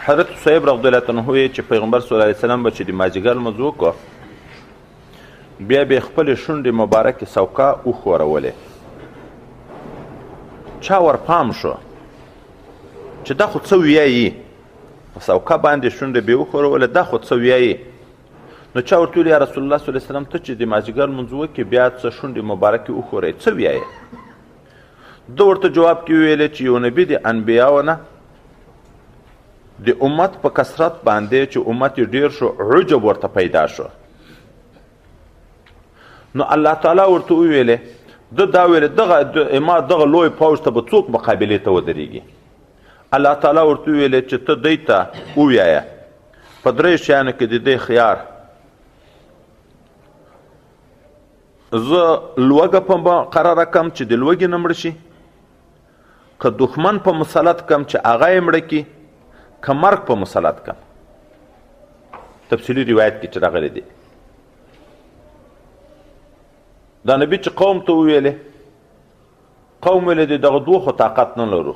حضرت صهیب رضی الله عنه وایي چې پیغمبر صلی الله علیه وسلم به چې د مازدیګر لمونځ وکړو بیا به یې خپلې شونډې مبارکې سوکا وښورولې. چا ورپام شو چې دا خو څه ویایي، په سوکا باندې شونډې به یې وښورولې، دا خو څه ویایي. نو چا ورته ویل یا رسول الله صلی الله علیه وسلم ته چې د مازدیګر لمونځ وکړې بیا څه شونډې مبارکې وښورئ، څه ویایې؟ ده ورته جواب کې وویلې چې یو نبي د انبیاو نه د امت په کثرت باندې چې امت یې ډیر شو عجب ورته پیدا شو. نو الله تعالی ورته وویلې ده دا ویلې ما دغه لوی پوځ ته به څوک مقابلې ته ودرېږي. الله تعالی ورته وویلې چې ته دوی ته ووایه په درې شیانو کې د دې خیار، زه لوږه په مقرره کم چې د لوږې نه مړه شي، که دښمن په مسلط کم چې هغه یې مړه کي، که مرګ په مسلط کم. تفصیلي روایت کې چې راغلی دی. دا نبي چې قوم ته وویلې، قوم ویلې دغه دوه خو طاقت نه لرو،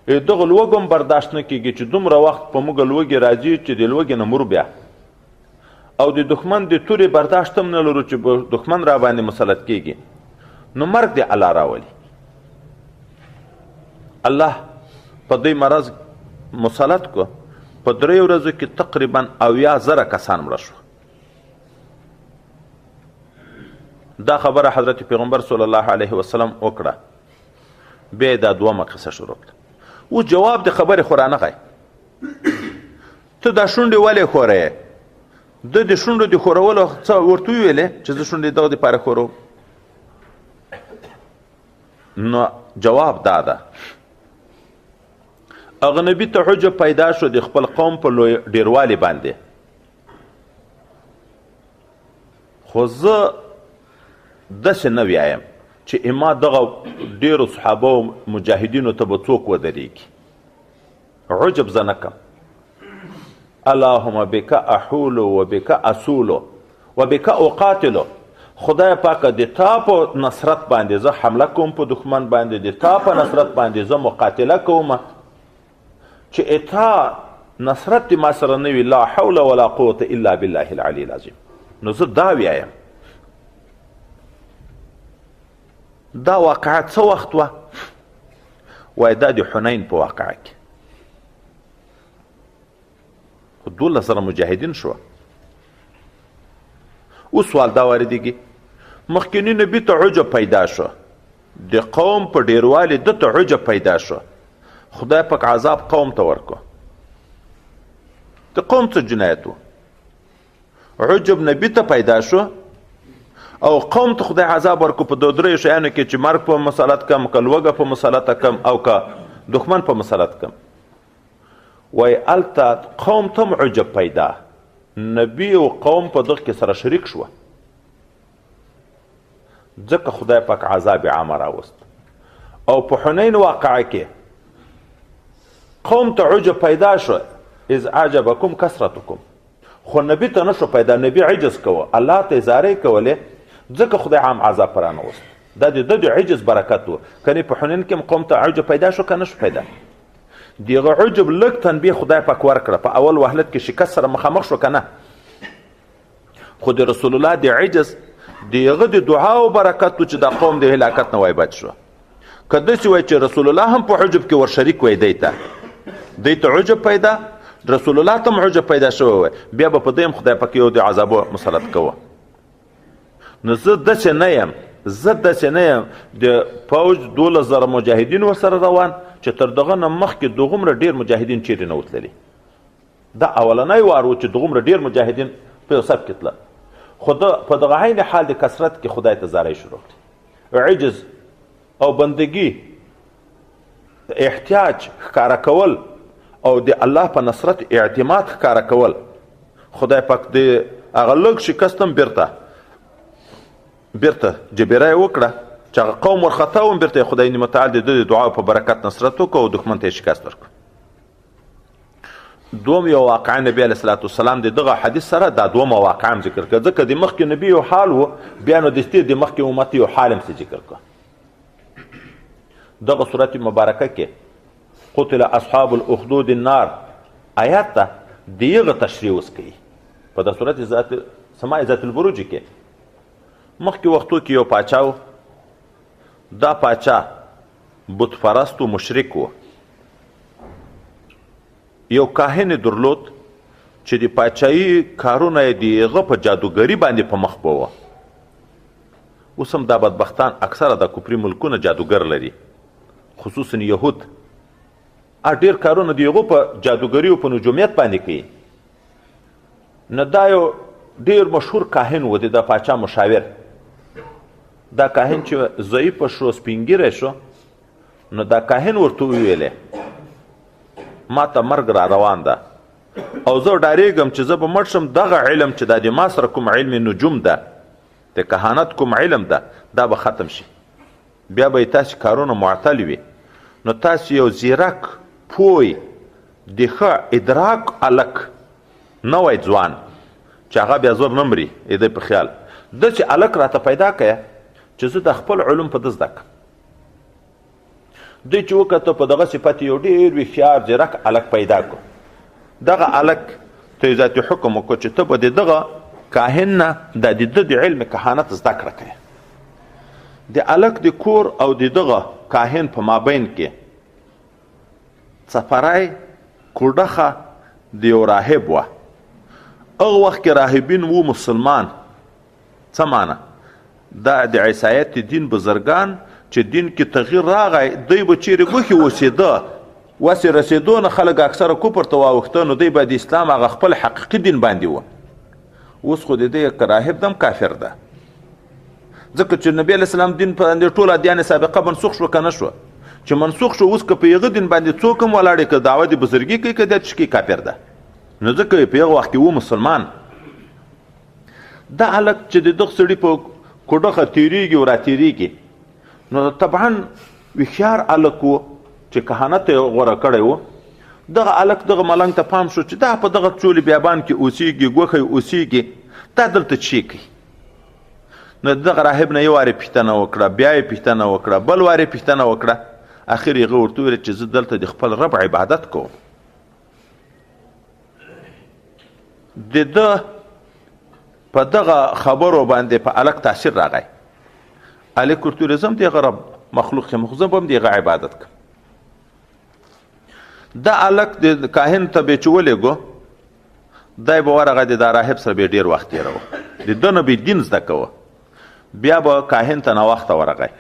دغه لوږه هم برداشت نه کېږي چې دومره وخت په موږ لوږې راځي چې د لوږې نه مرو بیا، او د دښمن د تورې برداشت هم نه لرو چې دښمن را باندې مسلط کېږي، نو مرګ دې الله راولي. الله په دوی مرض مسلط کو، په 3 ورځو کې تقریبا 80,000 کسان مړه شو. دا خبره حضرت پیغمبر صلی الله علیه وسلم وکړه. بیا دا دومه قصه شروع کړه. او جواب د خبرې خو رانغی، ته دا شونډې ولې ښورې؟ ده د شونډو د ښورولو څه ورته وویلې چې زه شونډې دغه دپاره ښوروم؟ نو جواب دا ده، هغه نبي ته حجه پیدا شو د خپل قوم په لوی ډیروالي باندې، خو زه داسې نه ویایم چې اما دغه ډیرو صحابه او مجاهدینو ته به څوک ودرېږي. عجب زه نه کم. اللهم بک احول و بک اصول و بک اقاتل. خدای پاکه د تا په نصرت باندې زه حمله کوم، په دښمن باندې د تا په نصرت باندې زه مقاتله کوم، چې اتا نصرت ما سره نه وي، لا حول ولا قوة الا بالله العلي العظیم. نو زه دا ویایم. دا واقعه څه وخت وه؟ وایي دا د حنین په واقعه کې. خو 12,000 مجاهدین شوه. اوس سوال دا واردېږي، مخکیني نبي ته عجب پیدا شو، د قوم په ډیروالي ده ته عجب پیدا شو، خدای پاک عذاب قوم ته ورکو. د قوم څه جنایت و؟ عجب نبي ته پیدا شو او قوم ته خدای عذاب ورکو په 2-3 شیانو کې چې مرګ په مسلط کم، که لوږه په مسلطه کم، او که دښمن په مسلط کم. وایي هلته قوم ته هم عجب پیدا، نبي او قوم په دغه کې سره شریک شوه، ځکه خدای پاک عذاب عامه راوست. او په حنین واقعه کې قوم ته عجب پیدا شو، اذ اعجبکم کثرتکم، خو نبي ته نشو پیدا. نبي عجز کوه، الله ته زارۍ کولې، ځکه خدای عام عذاب پرانوست. دا د عجز برکت و. کنې په حنین کې قوم ته عجب پیدا شو که نشو پیدا؟ دغه عجب لږ تنبیه خدای پاک ورکړه، په اول وهلت کې شکست سره مخامخ شو که نه؟ خو د رسول الله د عجز دغه د دعا او برکت و چې دا قوم د هلاکت نه وای بچ شو. که داسې وای چې رسول الله هم په عجب کې ورشریک وای، دی ته عجب پیدا، رسول الله ته هم عجب پیدا شوی وای، بیا به په دوی هم خدای پاک یو د عذابو مسلط کوه. نو زه داسې نه یم، د پوځ 12,000 مجاهدین ورسره روان چې تر دغه نه مخکې دغومره ډېر مجاهدین چیرې نه وتللي. دا اولنی وار و چې دغومره ډېر مجاهدین په یو سب کې تله. خو په دغه عین حال د کثرت کې خدای ته زاری شروع کړي. عجز او بندگی، احتیاج ښکاره کول او د الله په نصرت اعتماد ښکاره کول، خدای پاک د هغه لږ شکست هم بیرته جبیره یې وکړه چې هغه قوم ورخطا و، بیرته خدای متعال د دعا په برکت نصرت وکړه او دښمن ته یې شکست ورکړه. دوم یو واقعه نبی علیه الصلاة والسلام د دغه حدیث سره دا دومه واقعه هم ذکر کړه، ځکه د مخکې نبي یو حال و، بیا نو د مخکې امت یو حال هم ذکر کړه. دغه صورت مبارکه کې قتل اصحاب الاخدود النار آیات ته د هغه تشریح اوس کوي په د صورت سما ذات البروج کې. مخکې وختو کې یو پاچا و، دا پاچا بت پرست و مشرک و. یو کاهن درلود چې د پاچایي کارونه یې د هغه په جادوګري باندې په مخ بوه. اوس هم دا بدبختان اکثره د کفري ملکونه جادوګر لري، خصوصا یهود. ډېر کارونه د هغو په جادوګري او په نجومیت باندې کوي. نو دا یو ډېر مشهور کاهن و، د پاچا مشاور. دا کاهن چې ضعیفه شو، سپینګیری شو، نو دا کاهن ورته وویلې ما ته مرګ را روان ده او زه ډارېږم چې زه به مړ شم. دغه علم چې دا د ما سره کوم علم نجوم ده، د کهانت کوم علم ده، دا به ختم شي. بیا به تاسې کارونه معطل وي. نو تاسې یو زیرک پوی د ښه ادراک الک نوی ځوان چې هغه بیا زر نه مري د په خیال ده چې الک راته پیدا کړه چې زه د خپل علوم په ده زده کړم. دوی چې وکته په دغه صفت یو ډېر هوښیار زیرک الک پیدا کړو. دغه الک ته ذاتي حکم وکړو چې ته به د دغه کاهن نه د ده د علم کهانت زده کړه کوې. د الک د کور او د دغه کاهن په مابین کې څپری کوډخه د یو راهب وه. هغه وخت کې راهبین و مسلمان. څه معنی؟ دا د عیسایت دین بزرګان چې دین کې تغییر راغی، دوی به چیرې ګوښې اوسېده، وسې رسېدو نه خلک اکثره کفر ته واوښته، نو دوی به د اسلام هغه خپل حقیقي دین باندې وه. اوس خو د دې راهب دم کافر ده، ځکه چې نبي علیه السلام دین په ټول ادیان سابقه منسوخ شو که نه شوه؟ چې منسوخ شو، اوس که په هغه دین باندې څوک هم ولاړې که دعوه د بزرګي کوي که د چکي کافر ده. نو ځکه په هغه وخت کې و مسلمان. دا هلک چې د دغه سړي په کوډخه تېرېږي او راتېرېږي، نو طبعا هوښیار هلک و چې کهانت یې غوره کړی و. دغه هلک دغه ملنګ ته پام شو چې دا په دغه چولې بیابان کې اوسېږي، ګوښی اوسېږي، دا دلته چی کوي؟ نو دغه راهب نه یو وارې پوښتنه وکړه، بیا یې پوښتنه وکړه، بل وارې پوښتنه وکړه. اخر هغه ورته وویل چې زه دلته د خپل رب عبادت کوم. د ده په دغه خبرو باندې په هلک تاثیر راغی. هلک ورته وویل زه هم د هغه رب مخلوق یم، خو زه به هم د هغه عبادت کوم. دا هلک د کاهن ته به چې ولېږو، دی به ورغی د دا راهب سره به ډېر وخت تېروه، د ده نه به دین زده کوه. بیا به کاهن ته ناوخته ورغی.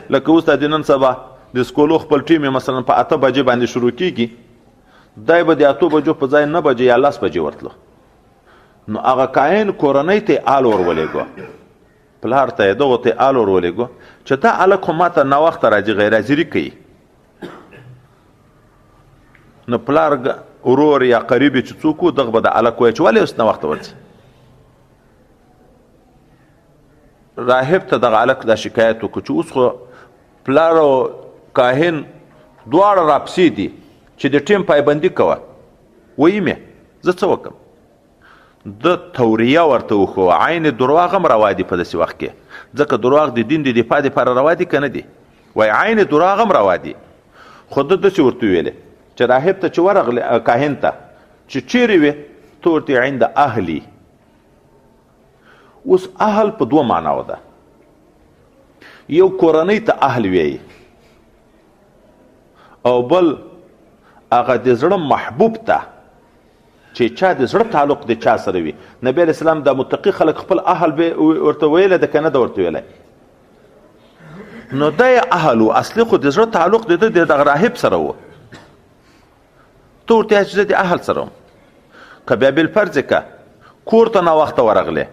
لکه اوس د نن سبا د سکولو خپل ټیم مثلا په 8 بجې باندې شروع کېږي، دی به د 8 بجو په ځای 9 بجې یا 10 بجې ورتلو. نو هغه کاهن کورنۍ ته آل ورولېږو، پلار ته یې دغو ته آل ورولېږو چې دا هلک خو ما ته ناوخته راځي، غیر حاضري کوي. نو پلار ورور یا قریب چې څوک و دغه به د هلک وایي چې ولې اوس ناوخته ورځي. راهب ته دغه هلک دا شکایت وکړو چې اوس خو پلار او کاهن دواړه راپسې دي چې د ټیم پایبندي کوه. وایي مې زه څه وکړم؟ د توریه ورته وښوه، عین درواغ هم روا دي په داسې وخت کې، ځکه درواغ د دین د دفاع دپاره روا دي که نه دي؟ وایي عین درواغ هم روا دي. خو ده داسې ورته ویلې چې راهب ته چې ورغلې کاهن ته چې چیرې وې، ته ورته عند اهلي. اوس اهل په 2 معناو ده. یو کورنۍ ته اهل ویي، او بل هغه د زړه محبوب ته چې چا د زړه تعلق د چا سره وي. نبی علیه السلام دا متقي خلک خپل اهل به ورته ویلی ده که نه ده ورته ویلی؟ نو دا یې اهل و، اصلي خو د زړه تعلق د ده د دغه راهب سره و. ته ورته چې زه د اهل سره وم. که بیا بالفرض که کور ته ناوخته ورغلی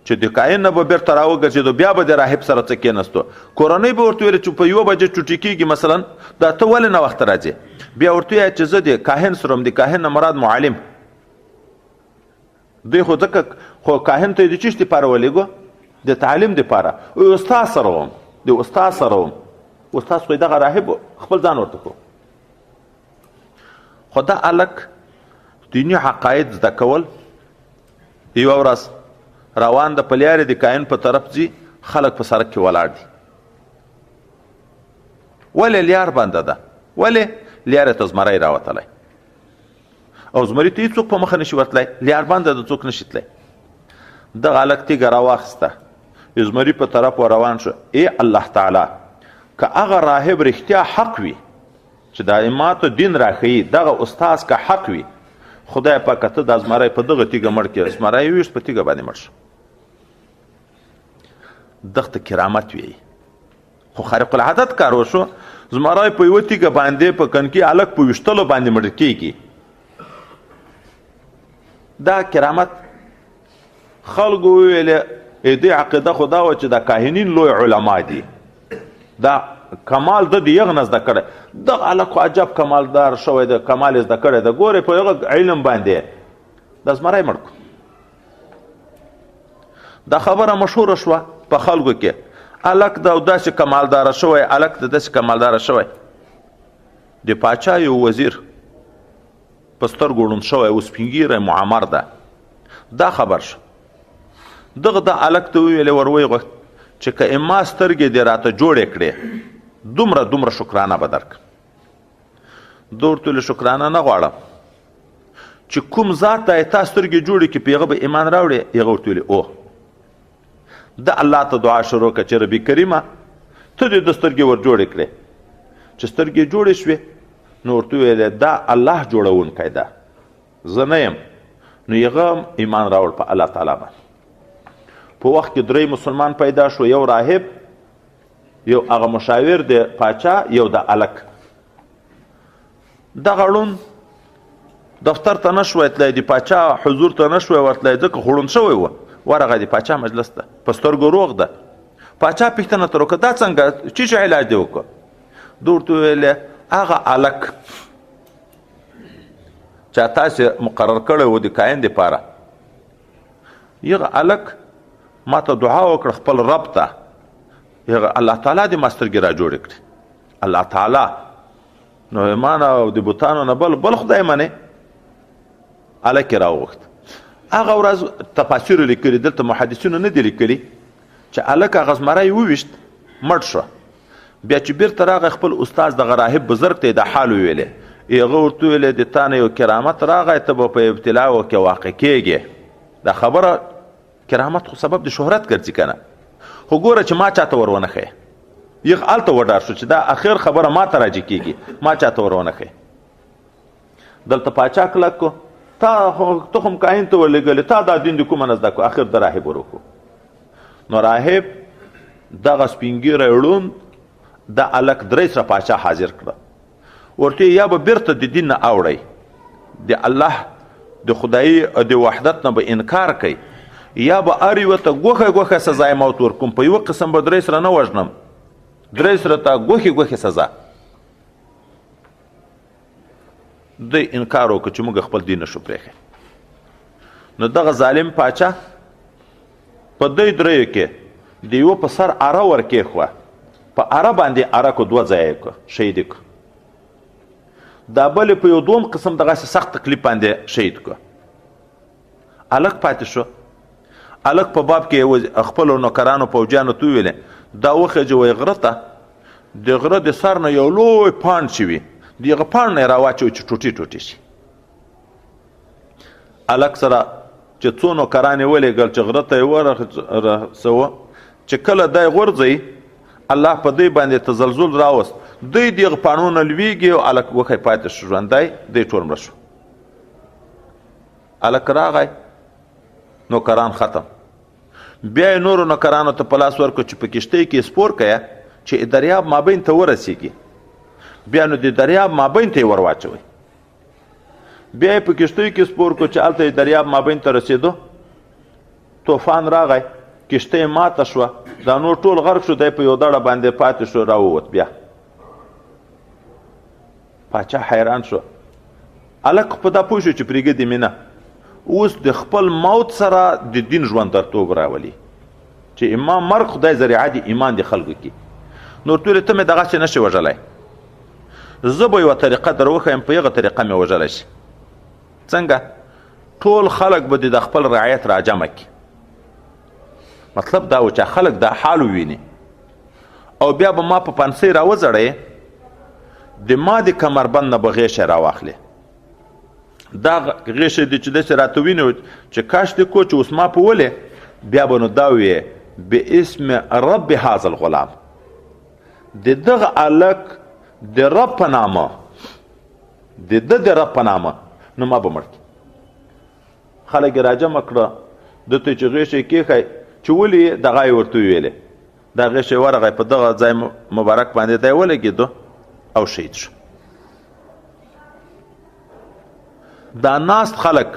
چې د کاهن نه به بیرته راوګرځېدو، بیا به د راهب سره څه کېناستو، کورنۍ به ورته ویل چې په 1 بجې چوټي کېږي مثلا، دا ته ولې ناوخته راځې؟ بیا ورته وایه چې زه د کاهن سره وم، د کاهن نه مراد معلم. دوی خو ځکه خو کاهن ته یې د چیش دپاره ولېږو؟ د تعلیم دپاره. استاد سره وم، د استاد سره وم. استاد خو دغه راهب خپل ځان ورته کړو. خو دا هلک دیني عقاید زده کول، یوه ورځ روان د پلیارې د کاهن په طرف ځي، خلک په سړک کې ولاړ دي. ولې لیار بنده ده؟ ولې لیارې ته زمری راوتلی؟ او زمري ته هېڅوک په مخه نشي ورتلی لیاربان د څوک نشي تلی دغه هلک تیږه راواخیسته زمري په طرف روان شو ای الله تعالی که هغه راهب رښتیا حق وي چې دا ماته دین راښیي دغه استاز که حق وي خدای پاکه ته دا زمری په دغه تیږه مړ کړې زمری یې ویشت په تیږه باندې مړ شو دغه ته کرامت ویي خو خارق العادت کار وشو زمری په یوه تیږه باندې په کنکي هلک په ویشتلو باندې مړ کېږي دا کرامت خلکو وویلې دې عقیده خو دا وه چې دا کاهنین لوی علما دي دا کمال د یغ نه زده کړی دغه هلک خو عجب کمالدار شوی دی کمال یې زده کړی دی ګورئ په هغه علم باندې دا زمری مړ کړو دا خبره مشهوره شوه په خلکو کې هلک دا داسې کمالداره شوی هلک د داسې کمالداره شوی د پاچا یو وزیر په سترګو ړوند شوی و سپین ږیری معمر ده دا خبر شو دغه د هلک ته وویلې ور ویې غوښت چې که اما سترګې دې راته جوړې کړې دومره شکرانه به درکړم ده ورته ویلې شکرانه نه غواړم چې کوم ذات ته یې تا سترګې جوړې کړي په هغه به ایمان راوړې هغه ورته ویلې او د الله ته دعا شروع کړه چې ربي کریمه ته دې د سترګې ور جوړې کړې چې سترګې جوړې شوې نو ورته ویلې دا الله جوړونکی ده زه نه یم نو هغه ایمان راوړ په الله تعالی باندې په وخت کې درې مسلمان پیدا شو یو راهب یو هغه مشاور د پاچا یو د هلک دغه ړوند دفتر ته نه شوی تلی د پاچا حضور ته نه شوی ورتلی ځکه خو ړوند شوی و ورغی د پاچا مجلس ته په سترګو روغ ده پاچا پوښتنه ترې وکړه دا څنګه څه شي علاج دې وکړه ده ورته وویلې هغه هلک چا تاسې مقرر کړی و د کاین دپاره هغه هلک ما ته دعا وکړه خپل رب ته هغه الله تعالی دې ما سترګې را جوړې کړي الله تعالی نو ایمان او د بوتانو نه بل خدای منې هلک یې راوغوښت هغه ورځ تفاسیرو لیکلي دلته محدثینو نه دي لیکلي چې هلک هغه زمری وویشت مړ شو بیا چې بیرته راغی خپل استاز دغه راهب بزرګ ته یې دا حال وویلې هغه ورته ویلې د تا نه یو کرامت راغی ته به په ابتلاو کې واقع کېږې دا خبره کرامت خو سبب د شهرت ګرځي که نه خو ګوره چې ما چاته ور ونه ښیې یغ هلته وډار شو چې دا اخر خبره ما ته راجع کېږي ما چاته ور ونه ښیې دلته پاچا کلک کو تا خو کاهن ته ورلېږلې تا دا دین د کومه نه زده کړو اخر د راهب ور وکړو نو راهب دغه سپین ږیری ړوند د هلک درې سره پاچا حاضر کړه ورته یا به بیرته د دین نه اوړئ د الله د خدایي د وحدت نه به انکار کوي یا به هر یوه ته ګوښه سزای موت ورکوم په یوه قسم به درې سره نه وژنم درې سره ته ګوښې سزا دوی انکار وکړه چې موږ خپل دین نشو پرېښی نو دغه ظالم پاچا په دوی دریو کې د یوه په سر اره ورکېښوه په اره باندې اره کو دوه ځایه کړه شهید کړه دا بلې په یو دوم قسم دغسې سخت تکلیف باندې شهید کړه هلک پاتې شو هلک په باب کې خپلو نوکرانو پوجیانو ته وویلې دا وخېجوئ غره ته د غره د سر نه یو لوی پاڼ چې وي د هغه پاڼ نه یې راواچوئ چې ټوټې شي هلک سره چې څو نوکران یې ولېږل چې غره ته یې ورسوه چې کله دی غورځئ الله په دوی باندې تزلزل راوست دوی د هغه پاڼونه لویږي او هلک وښی پاتې شو ژوندی دی ټول مړه شو هلک راغی نوکران ختم بیا یې نورو نوکرانو ته په لاس ورکړو چې په کښتۍ کې سپور کیه چې دریاب مابین ته ورسیږي بیا نو د دریاب مابین ته یې ور واچوئ بیا یې په کښتۍ کې سپور کړو چې هلته یې دریاب مابین ته رسېدو طوفان راغی کښتۍ ماته شوه دا نور ټول غرق شو دی په یو دړه باندې پاتې شو راووت بیا پاچا حیران شو هلک په دا پوه شو چې پرېږدي مې نه اوس د خپل موت سره د دین ژوندرتوب راولي چې امام مرګ خدای ذریعه د ایمان د خلکو کې نور ټولې ته مې دغسې نشي وژلی زه به یوه طریقه در وښیم په هغه طریقه مې وژلی شي څنګه ټول خلک به د خپل رعایت راجمع کړي مطلب دا و چې خلک دا حال وویني او بیا به ما په پنسۍ راوځړی د ما د کمربند نه به غیشه راواخلې دا غیشه دي چې داسې راته وینو چې کاش دې کو چې اوس ما په ولې بیا به نو دا ویې باسم رب هذا الغلام د دغه هلک د رب په نامه د ده د رب په نامه نو ما به مړ کړي. خلک یې راجمع کړه ده ته چې غیشه یې کېښی چې ولې دغه یې ورته وویلې دا غیشه یې ورغی په دغه ځای مبارک باندې دا یې ولګېدو او شهید شو. دا ناست خلک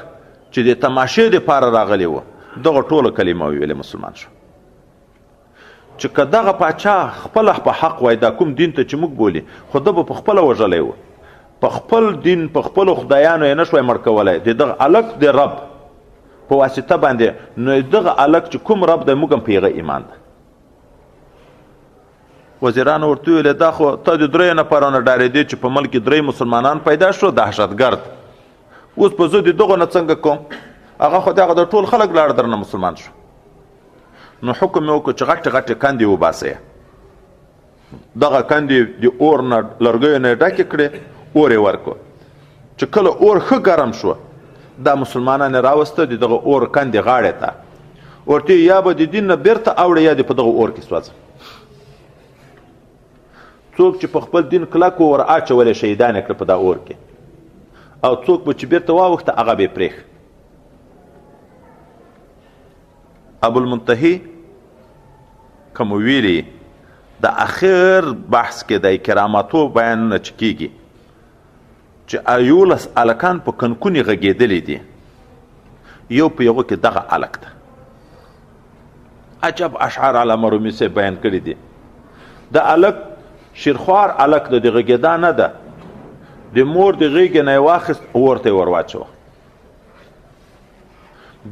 چې د تماشې دپاره راغلي وو دغه ټوله کلمه ویلې مسلمان شو. چې که دغه پاچا خپله په حق وای دا کوم دین ته چې موږ بولي خو ده به په خپله وژلی و په خپل دین په خپلو خدایانو یې نه شوی مړ کولی د دغه هلک د رب په واسطه باندې نو دغه هلک چې کوم رب دی موږ هم په هغه ایمان ده. وزیرانو ورته وویلې دا خو ته د دریو نفرو نه ډارېدې چې په ملک کې درې مسلمانان پیدا شو دهشتګرد اوس په زه د دغو نه څنګه کوم هغه خو دغه د ټول خلک لاړ درنه مسلمان شو. نو حکم یې وکړو چې غټې غټې کندې وباسئ دغه کندې د اور نه لرګیو نه یې ډکې کړې اور یې ورکړو چې کله اور ښه ګرم شو دا مسلمانان یې راوسته د دغه اور کندې غاړې ته ورته یا به د دین نه بیرته اوړې یا دې په دغه اور کې سوځه. څوک چې په خپل دین کلک ور اچولی شهیدان یې کړه په دا اور کې او څوک به چې بیرته واوښته هغه به یې پرېښ. ابوالمنتهي کوم ویلي د اخر بحث کې د کراماتو بیانونه چې کېږي چې 11 هلکان په کنکونې غږېدلی دي یو په یغو کې دغه هلک ده. عجب اشعار علامه رومي صاحب بیان کړي دي. د هلک شیرخوار هلک د غږېدا نه ده د مور د غېږې نه یې واخیست اور ته یې ور واچوه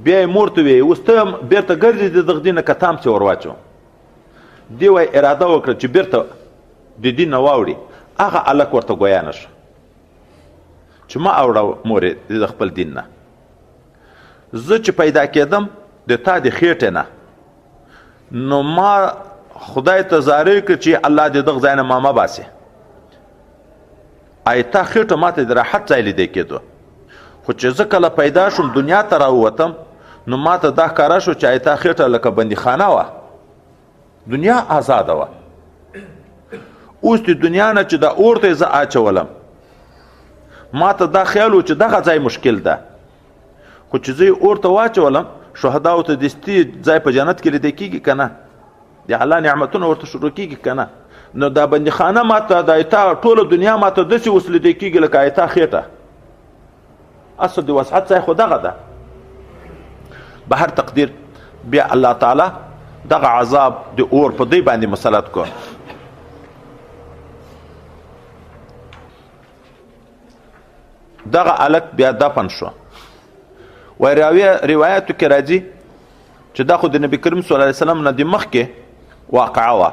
بیا یې مور ته ویې اوس ته بېرته ګرځې د دغه دین نه که تام چې ور واچوم دې وایي اراده وکړه چې بېرته د دین نه واوړي هغه هلک ورته ګویا نه شو چې ما اوړه مورې د خپل دین نه زه چې پیدا کېدم د تا د خېټې نه نو ما خدای ته زارۍ کړ چې الله دې دغه ځای نه ما مه باسې آیتا خېټه ما ته د راحت ځای لیدی کېدو خو چې زه کله پیدا شوم دنیا ته راووتم نو ما ته دا ښکاره شو چې آیتا خېټه لکه بندیخانه وه دنیا آزاده وه اوس د دنیا نه چې دا اور ته زه اچولم ما ته دا خیال و چې دغه ځای مشکل ده خو چې زه یې اور ته واچولم شهداو ته دستي ځای په جنت کې لیدی کېږي که نه د الله نعمتونه ورته شروع کېږي که نه نو دا بندیخانه ماته د ایتا ټوله دنیا ماته داسې اوس لیدی کېږي لکه ایتا خېټه اصل د وسعت ځای خو دغه ده. به هر تقدیر بیا الله تعالی دغه عذاب د اور په دوی باندې مسلط کړ. دغه هلک بیا دفن شو. وایي روایاتو کې راځي چې دا خو د نبي کریم صلی الله علیه وسلم نه د مخکې واقعه وه.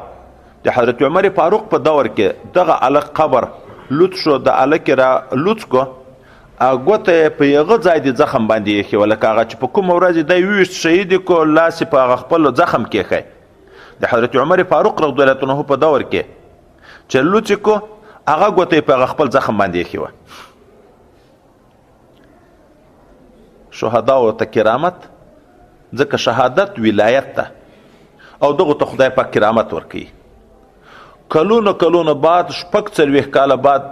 د حضرت عمر فاروق په دور کې دغه هلک قبر لوڅ شو د هلک یې را لوڅ کړو ګوته یې په یغه ځای د زخم باندې ایښې وه لکه هغه چې په کومه ورځ دی وویشت شهید یې کړو لاس یې په هغه خپل زخم کېښی. د حضرت عمر فاروق رضی الله عنه په دور کې چې لوڅ یې کړو هغه ګوته یې په هغه خپل زخم باندې ایښې وه. شهداو ته کرامت ځکه شهادت ولایت ده او دغه ته خدای پاک کرامت ورکوي. کلونه کلونه بعد 40 کاله بعد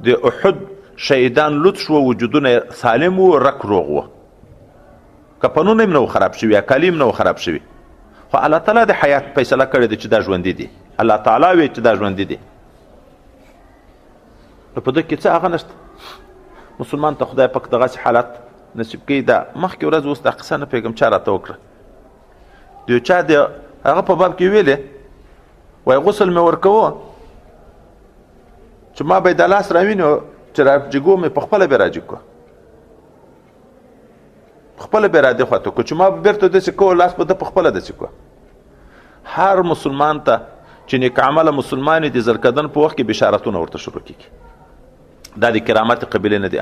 د احد شهیدان لوڅ شوه وجودونه سالم و رک روغ و کفنونه هم نه و خراب شوي اکالي هم نه و خراب شوي خو الله تعالی د حیات فیصله کړې ده چې دا ژوندي دي. الله تعالی وی چې دا ژوندي دي نو په دې کې څه هغه نشته. مسلمان ته خدای پاک دغسې حالت نصیب کوي. دا مخکې ورځ اوس دا قصه نه پوهېږم چا راته وکړه د یو چا د هغه په باب کې ویلې وایي غسل مې ورکوه چې ما به یې د لاس راوینو چې راجګو مې په خپله به راجګ کړو په خپله به یې رادې خواته کړو چې ما به بېرته داسې کوو لاس به ده په خپله داسې کړو. هر مسلمان ته چې نیک عمله مسلمان د زرکدن په وخت کې بشارتونه ورته شروع کېږي. دا د کرامت قبیلې نه دي.